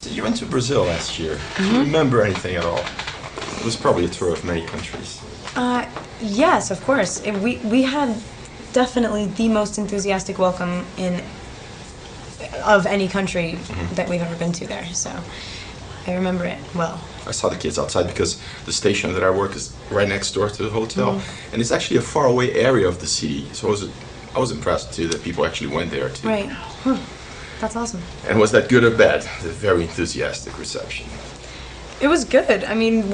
You went to Brazil last year. Do you remember anything at all? It was probably a tour of many countries. Yes, of course. We had definitely the most enthusiastic welcome of any country that we've ever been to there. So I remember it well. I saw the kids outside because the station that I work is right next door to the hotel, and it's actually a faraway area of the city. So I was impressed too that people actually went there too. Right. That's awesome. And was that good or bad? The very enthusiastic reception. It was good. I mean,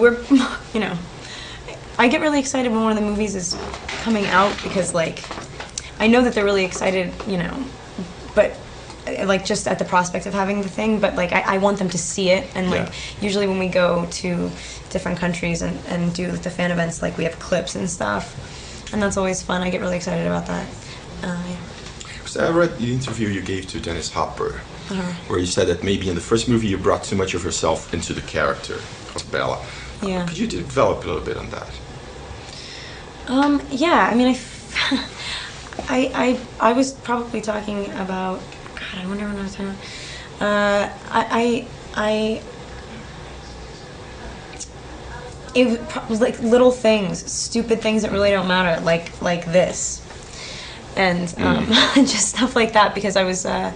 I get really excited when one of the movies is coming out because, like, I know that they're really excited, but, like, just at the prospect of having the thing, but, like, I want them to see it, and, like, usually when we go to different countries and do the fan events, like, we have clips and stuff, and that's always fun. I get really excited about that. Yeah. So I read the interview you gave to Dennis Hopper, where you said that maybe in the first movie you brought too much of yourself into the character of Bella. Yeah. Could you develop a little bit on that? Yeah, I mean, I was probably talking about, God, I wonder when I was talking about, it was like little things, stupid things that really don't matter, like this. And just stuff like that, because I was the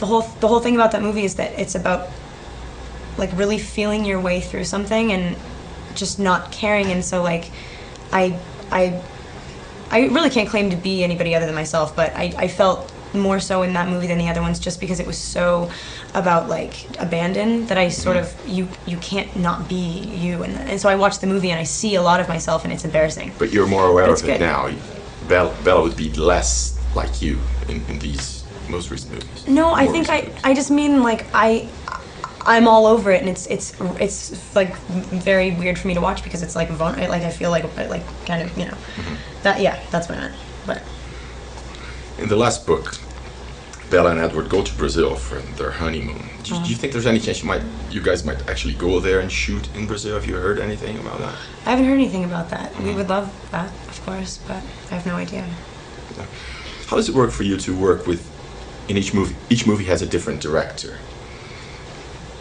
whole thing about that movie is that it's about, like, really feeling your way through something and just not caring. And so, like, I really can't claim to be anybody other than myself, but I felt more so in that movie than the other ones, just because it was so about, like, abandon that I sort of you can't not be you. And so I watched the movie and I see a lot of myself, and it's embarrassing. But you're more aware of it good. now. Bella would be less like you in these most recent movies. No, I think I just mean, like, I'm all over it, and it's like very weird for me to watch because it's like like I feel like kind of that that's what I meant. But in the last book, Bella and Edward go to Brazil for their honeymoon. Do you think there's any chance you guys might actually go there and shoot in Brazil? Have you heard anything about that? I haven't heard anything about that. We would love that, of course, but I have no idea. How does it work for you to work with, in each movie? Each movie has a different director.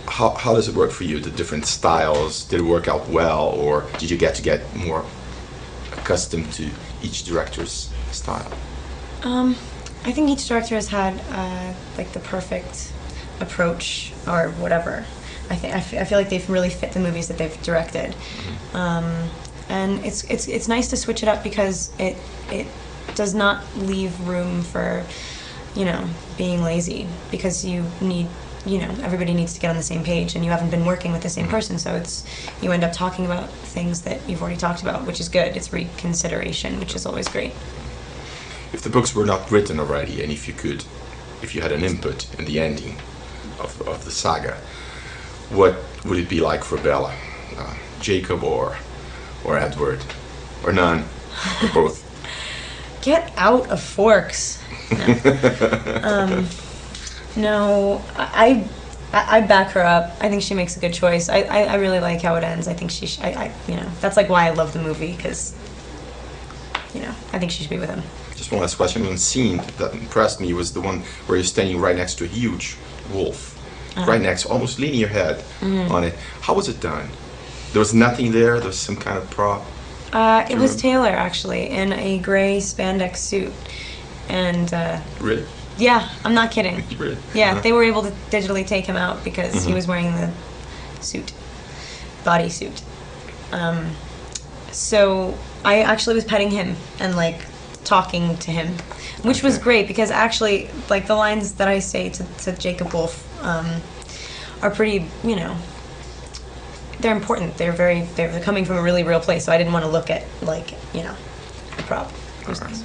How does it work for you, the different styles? Did it work out well, or did you get more accustomed to each director's style? I think each director has had like the perfect approach or whatever. I feel like they've really fit the movies that they've directed, and it's nice to switch it up because it does not leave room for being lazy, because you need everybody needs to get on the same page, and you haven't been working with the same person, so you end up talking about things that you've already talked about, which is good. It's reconsideration, which is always great. If the books were not written already, and if you had an input in the ending of the saga, what would it be like for Bella? Jacob or Edward? Or none? Or both? Get out of Forks. No. I back her up. I think she makes a good choice. I really like how it ends. I think that's like why I love the movie, because I think she should be with him. Just one last question. One scene that impressed me was the one where you're standing right next to a huge wolf, right next, almost leaning your head on it. How was it done? There was nothing there. There was some kind of prop. It was Taylor, actually, in a gray spandex suit, and Really? Yeah, I'm not kidding. Really? Yeah, they were able to digitally take him out because he was wearing the suit, body suit. So I actually was petting him and, like, talking to him, which was great, because actually, like, the lines that I say to Jacob Wolf are pretty, they're important. They're coming from a really real place, so I didn't want to look at, like, a prop. It was nice.